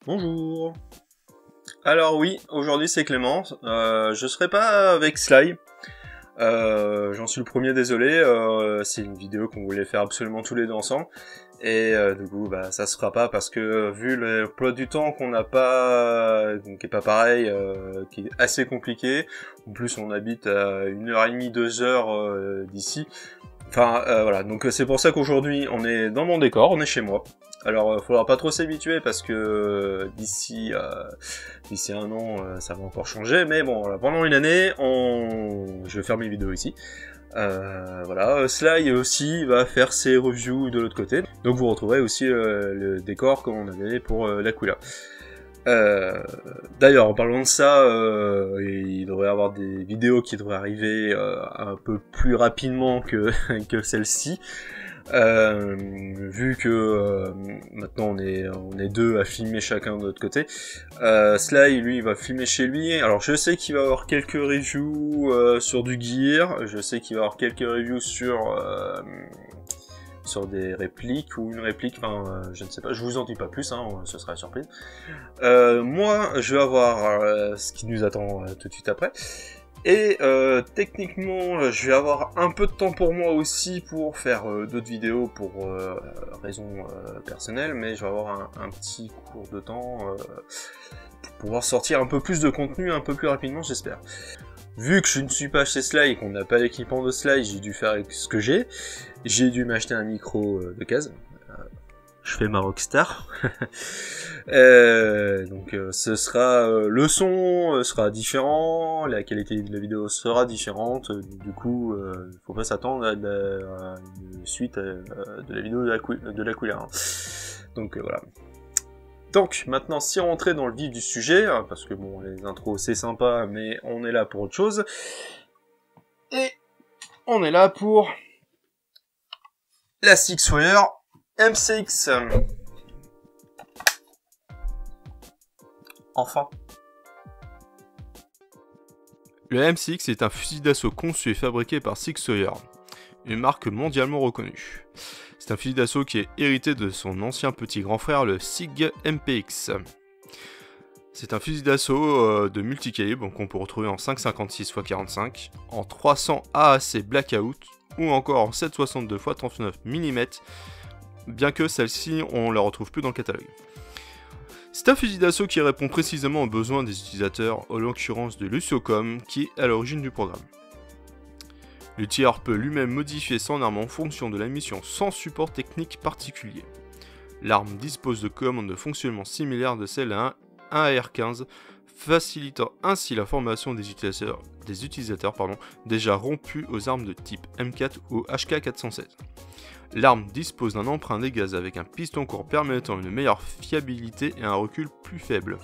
Bonjour. Alors oui, aujourd'hui c'est Clément. Je serai pas avec Sly. J'en suis le premier, désolé. C'est une vidéo qu'on voulait faire absolument tous les deux ensemble. Et du coup, bah ça se fera pas parce que vu le emploi du temps qu'on n'a pas, qui est pas pareil, qui est assez compliqué. En plus, on habite à 1h30, 2 heures d'ici. Enfin, voilà. Donc c'est pour ça qu'aujourd'hui, on est dans mon décor, on est chez moi. Alors, faudra pas trop s'habituer parce que d'ici un an, ça va encore changer. Mais bon, voilà, pendant une année, je vais faire mes vidéos ici. Voilà, Sly aussi va faire ses reviews de l'autre côté. Donc vous retrouverez aussi le décor comme on avait pour l'Aquila. D'ailleurs, en parlant de ça, il devrait y avoir des vidéos qui devraient arriver un peu plus rapidement que, que celle-ci. Vu que maintenant on est deux à filmer chacun de notre côté. Sly, lui, il va filmer chez lui. Alors je sais qu'il va avoir quelques reviews sur du gear, je sais qu'il va avoir quelques reviews sur des répliques ou une réplique, enfin je ne sais pas, je vous en dis pas plus, hein, ce sera la surprise. Moi, je vais avoir ce qui nous attend tout de suite après. Et techniquement, je vais avoir un peu de temps pour moi aussi pour faire d'autres vidéos pour raisons personnelles, mais je vais avoir un petit cours de temps pour pouvoir sortir un peu plus de contenu un peu plus rapidement, j'espère. Vu que je ne suis pas chez Sly et qu'on n'a pas l'équipement de Sly, j'ai dû faire avec ce que j'ai. J'ai dû m'acheter un micro de case. Je fais ma rockstar. Donc ce sera le son sera différent, la qualité de la vidéo sera différente. Du coup, faut pas s'attendre à une suite de la vidéo de l'Aquila. Hein. Donc voilà. Donc maintenant, si on rentrait dans le vif du sujet, parce que bon, les intros c'est sympa, mais on est là pour autre chose. Et on est là pour la Sixwire MCX. Enfin. Le MCX est un fusil d'assaut conçu et fabriqué par Sig Sauer, une marque mondialement reconnue. C'est un fusil d'assaut qui est hérité de son ancien petit grand frère, le SIG MPX. C'est un fusil d'assaut de multicalibre qu'on peut retrouver en 5,56 x 45, en 300 AAC Blackout ou encore en 7,62 x 39 mm, bien que celle-ci on la retrouve plus dans le catalogue. C'est un fusil d'assaut qui répond précisément aux besoins des utilisateurs, en l'occurrence de Luciocom, qui est à l'origine du programme. Le tireur peut lui-même modifier son arme en fonction de la mission sans support technique particulier. L'arme dispose de commandes de fonctionnement similaires de celles à un AR-15, facilitant ainsi la formation des utilisateurs déjà rompus aux armes de type M4 ou HK416. L'arme dispose d'un emprunt des gaz avec un piston court permettant une meilleure fiabilité et un recul plus faible.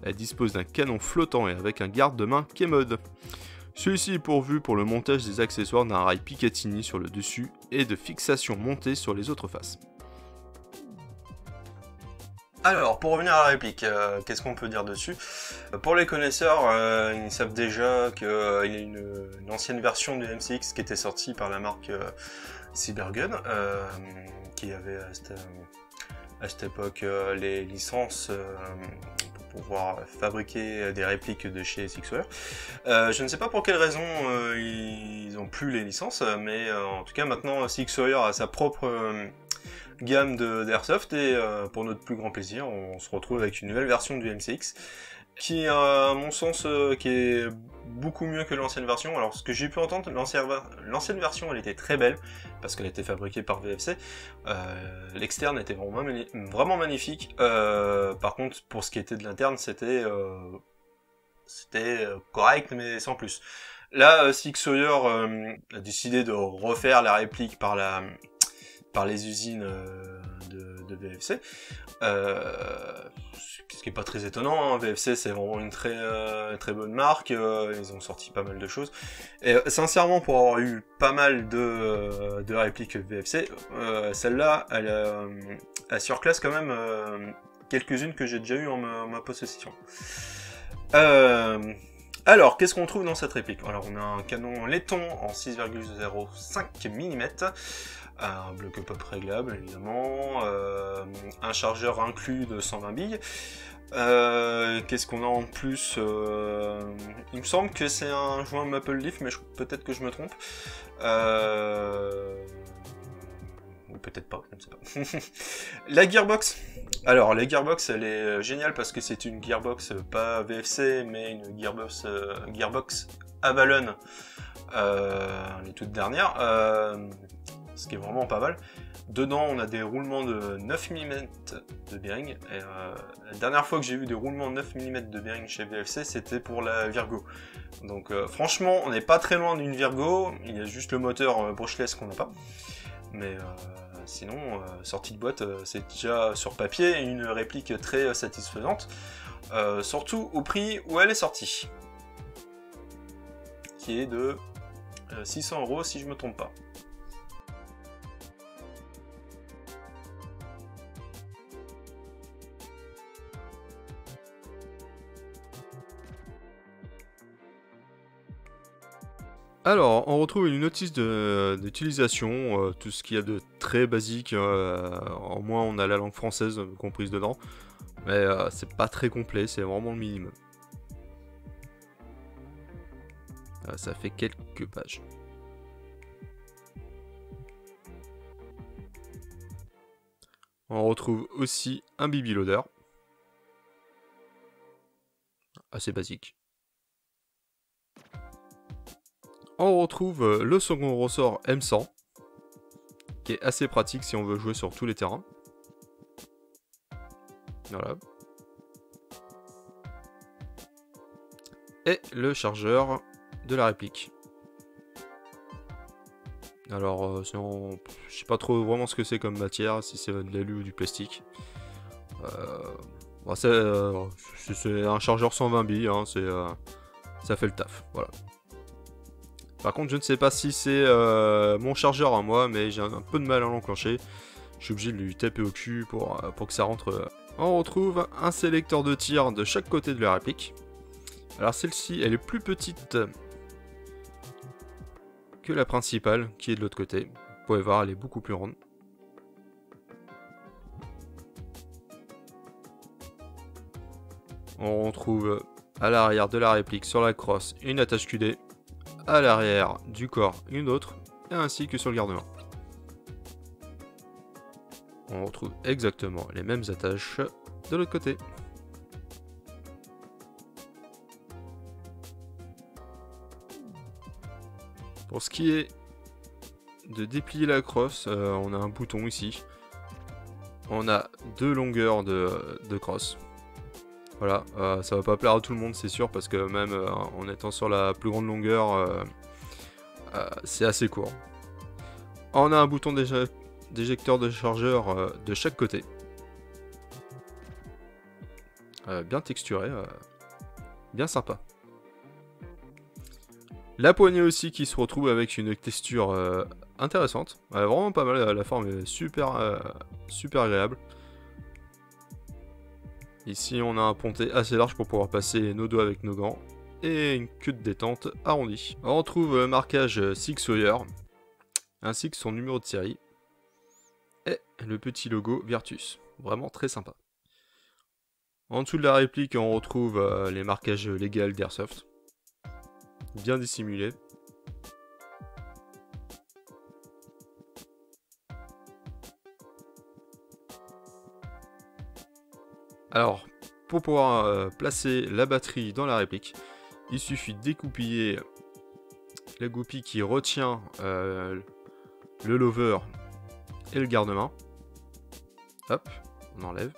Elle dispose d'un canon flottant et avec un garde-main K-Mode. Celui-ci est pourvu pour le montage des accessoires d'un rail Picatinny sur le dessus et de fixation montée sur les autres faces. Alors, pour revenir à la réplique, qu'est-ce qu'on peut dire dessus? Pour les connaisseurs, ils savent déjà qu'il y a une ancienne version du MCX qui était sortie par la marque Cybergun, qui avait à cette époque les licences pour pouvoir fabriquer des répliques de chez Sixwire. Je ne sais pas pour quelle raison ils ont plus les licences, mais en tout cas maintenant Sixwire a sa propre gamme d'airsoft et pour notre plus grand plaisir, on se retrouve avec une nouvelle version du MCX qui, à mon sens, qui est beaucoup mieux que l'ancienne version. Alors, ce que j'ai pu entendre, l'ancienne version, elle était très belle, parce qu'elle était fabriquée par VFC. L'externe était vraiment magnifique. Par contre, pour ce qui était de l'interne, c'était correct, mais sans plus. Là, Sig Sauer a décidé de refaire la réplique par les usines de VFC. Ce qui est pas très étonnant, hein. VFC c'est vraiment une très bonne marque, ils ont sorti pas mal de choses. Et sincèrement, pour avoir eu pas mal de répliques VFC, celle-là, elle surclasse quand même quelques-unes que j'ai déjà eues en ma possession. Alors, qu'est-ce qu'on trouve dans cette réplique? Alors, on a un canon laiton en 6,05 mm, un bloc pop réglable, évidemment, un chargeur inclus de 120 billes. Qu'est-ce qu'on a en plus? Il me semble que c'est un joint Maple Leaf, mais peut-être que je me trompe. Ou peut-être pas, je ne sais pas. La gearbox. Alors, la gearbox, elle est géniale parce que c'est une gearbox pas VFC, mais une gearbox Avalon, les toutes dernières, ce qui est vraiment pas mal. Dedans, on a des roulements de 9 mm de bearing. Et, la dernière fois que j'ai vu des roulements de 9 mm de bearing chez VFC, c'était pour la Virgo. Donc, franchement, on n'est pas très loin d'une Virgo. Il y a juste le moteur brushless qu'on n'a pas. Mais sinon, sortie de boîte, c'est déjà sur papier une réplique très satisfaisante. Surtout au prix où elle est sortie. Qui est de 600 € si je me trompe pas. Alors, on retrouve une notice d'utilisation, tout ce qu'il y a de très basique, en moins on a la langue française comprise dedans, mais c'est pas très complet, c'est vraiment le minimum. Ça fait quelques pages. On retrouve aussi un BB loader, assez basique. On retrouve le second ressort M100, qui est assez pratique si on veut jouer sur tous les terrains. Voilà. Et le chargeur de la réplique. Alors, je sais pas trop vraiment ce que c'est comme matière, si c'est de l'alu ou du plastique. Bon, c'est un chargeur 120 billes, hein, ça fait le taf, voilà. Par contre, je ne sais pas si c'est mon chargeur à moi, mais j'ai un peu de mal à l'enclencher. Je suis obligé de lui taper au cul pour que ça rentre. On retrouve un sélecteur de tir de chaque côté de la réplique. Alors celle-ci, elle est plus petite que la principale, qui est de l'autre côté. Vous pouvez voir, elle est beaucoup plus ronde. On retrouve à l'arrière de la réplique, sur la crosse, une attache QD. À l'arrière du corps, une autre, et ainsi que sur le garde-main. On retrouve exactement les mêmes attaches de l'autre côté. Pour ce qui est de déplier la crosse, on a un bouton ici. On a deux longueurs de crosse. Voilà, ça va pas plaire à tout le monde, c'est sûr, parce que même en étant sur la plus grande longueur, c'est assez court. On a un bouton d'éjecteur de chargeur de chaque côté. Bien texturé, bien sympa. La poignée aussi qui se retrouve avec une texture intéressante. Vraiment pas mal, la forme est super agréable. Ici on a un pontet assez large pour pouvoir passer nos doigts avec nos gants. Et une queue de détente arrondie. On retrouve le marquage Sig Sauer, ainsi que son numéro de série. Et le petit logo Virtus. Vraiment très sympa. En dessous de la réplique, on retrouve les marquages légaux d'Airsoft. Bien dissimulés. Alors, pour pouvoir placer la batterie dans la réplique, il suffit de découpiller la goupille qui retient le lover et le garde-main. Hop, on enlève.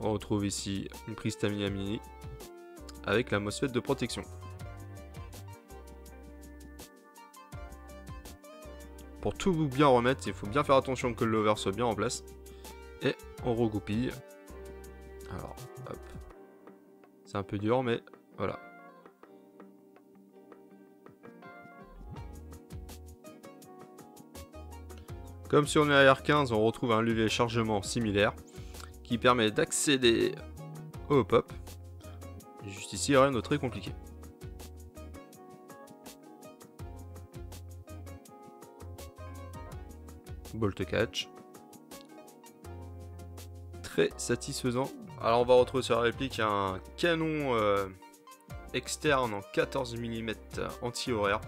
On retrouve ici une prise Tamiya Mini avec la MOSFET de protection. Pour tout bien remettre, il faut bien faire attention que le lover soit bien en place. Et on regoupille. Alors, hop. C'est un peu dur, mais voilà. Comme sur une AR15, on retrouve un levier chargement similaire qui permet d'accéder au pop. aussi rien de très compliqué. Bolt catch. Très satisfaisant. Alors on va retrouver sur la réplique un canon externe en 14 mm anti-horaire.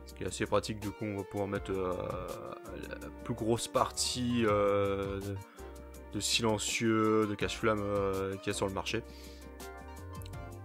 Ce qui est assez pratique, du coup on va pouvoir mettre la plus grosse partie de silencieux, de cache-flamme qu'il y a sur le marché.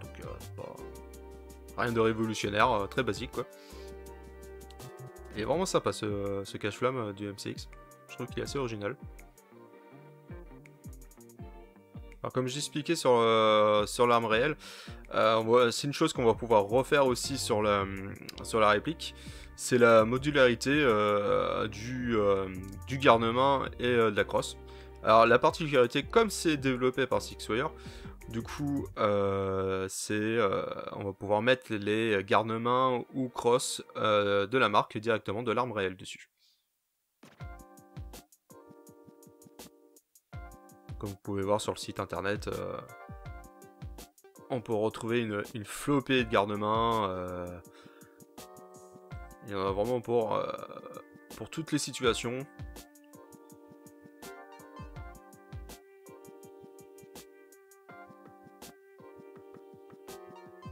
Donc c'est pas rien de révolutionnaire, très basique quoi. Il est vraiment sympa ce cache-flamme du MCX. Je trouve qu'il est assez original. Alors comme j'expliquais sur l'arme réelle, c'est une chose qu'on va pouvoir refaire aussi sur la réplique. C'est la modularité du garnement et de la crosse. Alors la particularité, comme c'est développé par Sixwire, du coup on va pouvoir mettre les garnements ou crosses de la marque directement de l'arme réelle dessus. Comme vous pouvez voir sur le site internet, on peut retrouver une flopée de garnements. Il y en a vraiment pour toutes les situations.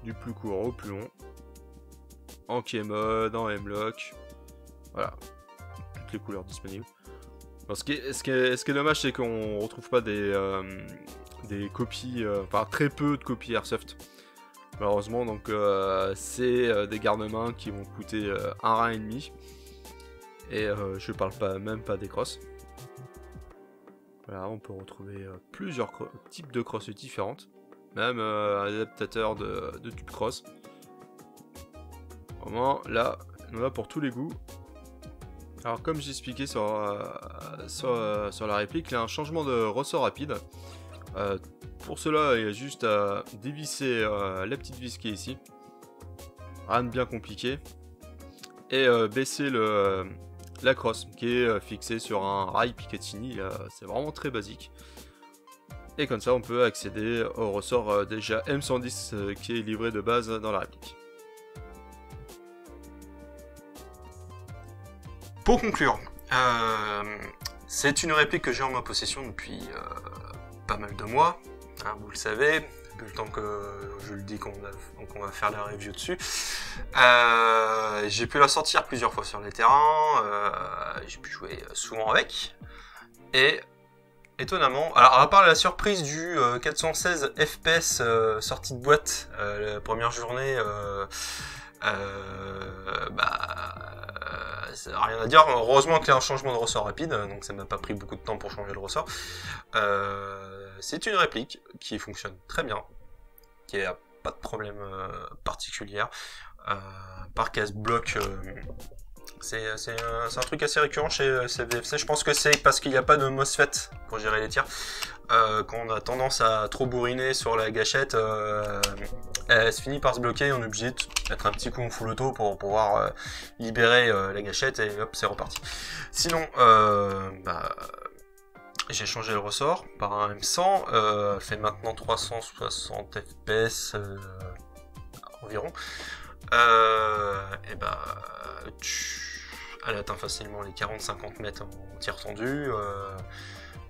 Du plus court au plus long. En K-Mode, en M-Lock. Voilà. Toutes les couleurs disponibles. Alors, ce qui est dommage, c'est qu'on retrouve pas des copies, enfin très peu de copies Airsoft. Malheureusement, donc c'est des garnements qui vont coûter un rein et demi. Et je parle même pas des crosses. Voilà, on peut retrouver plusieurs types de crosses différentes. Même un adaptateur de tube cross. Vraiment, là, on en a pour tous les goûts. Alors, comme j'expliquais sur la réplique, il y a un changement de ressort rapide. Pour cela, il y a juste à dévisser la petite vis qui est ici. Rien de bien compliqué. Et baisser la crosse qui est fixée sur un rail Picatinny. C'est vraiment très basique. Et comme ça, on peut accéder au ressort déjà M110 qui est livré de base dans la réplique. Pour conclure, c'est une réplique que j'ai en ma possession depuis pas mal de mois, hein, vous le savez, depuis le temps que je le dis qu'on va faire la review dessus. J'ai pu la sortir plusieurs fois sur les terrains, j'ai pu jouer souvent avec, et étonnamment, alors à part la surprise du 416 FPS sortie de boîte la première journée, ça n'a rien à dire. Heureusement qu'il y a un changement de ressort rapide, donc ça m'a pas pris beaucoup de temps pour changer le ressort. C'est une réplique qui fonctionne très bien, qui n'a pas de problème particulier. Par casse-bloc, c'est un truc assez récurrent chez VFC. Je pense que c'est parce qu'il n'y a pas de MOSFET pour gérer les tirs. Quand on a tendance à trop bourriner sur la gâchette, elle se finit par se bloquer. On est obligé de mettre un petit coup en full auto pour pouvoir libérer la gâchette et hop, c'est reparti. Sinon, j'ai changé le ressort par un M100, fait maintenant 360 FPS environ. Elle atteint facilement les 40-50 mètres en tir tendu,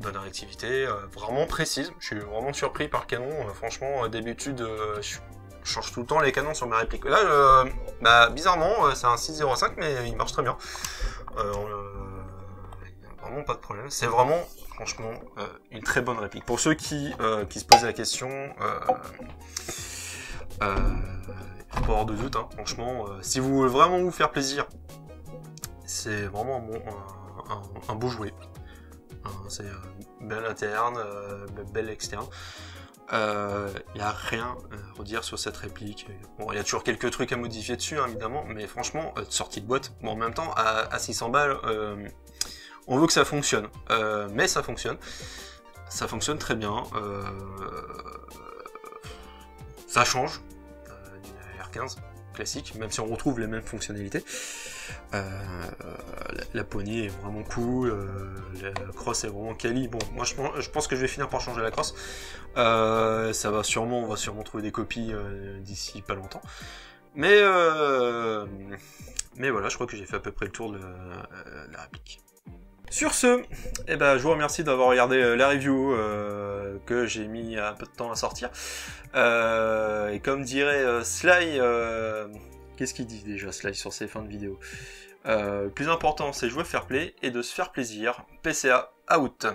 bonne réactivité, vraiment précise. Je suis vraiment surpris par le canon. Franchement, d'habitude, je change tout le temps les canons sur ma réplique. Là, bizarrement, c'est un 6.05, mais il marche très bien. Vraiment pas de problème. C'est vraiment, franchement, une très bonne réplique. Pour ceux qui se posaient la question, faut pas avoir de doute, hein. Franchement, si vous voulez vraiment vous faire plaisir, c'est vraiment un beau jouet. C'est belle interne, belle externe. Il n'y a rien à redire sur cette réplique. Bon, il y a toujours quelques trucs à modifier dessus, hein, évidemment, mais franchement, sortie de boîte, bon, en même temps, à 600 balles, on veut que ça fonctionne. Mais ça fonctionne. Ça fonctionne très bien. Ça change d'une R15. classique, même si on retrouve les mêmes fonctionnalités. La poignée est vraiment cool, la crosse est vraiment quali. Bon, moi je pense que je vais finir par changer la crosse. On va sûrement trouver des copies d'ici pas longtemps. Mais voilà, je crois que j'ai fait à peu près le tour de la réplique. Sur ce, eh ben, je vous remercie d'avoir regardé la review que j'ai mis un peu de temps à sortir. Et comme dirait Sly, qu'est-ce qu'il dit déjà Sly sur ses fins de vidéo? Le plus important c'est jouer fair play et de se faire plaisir. PCA out.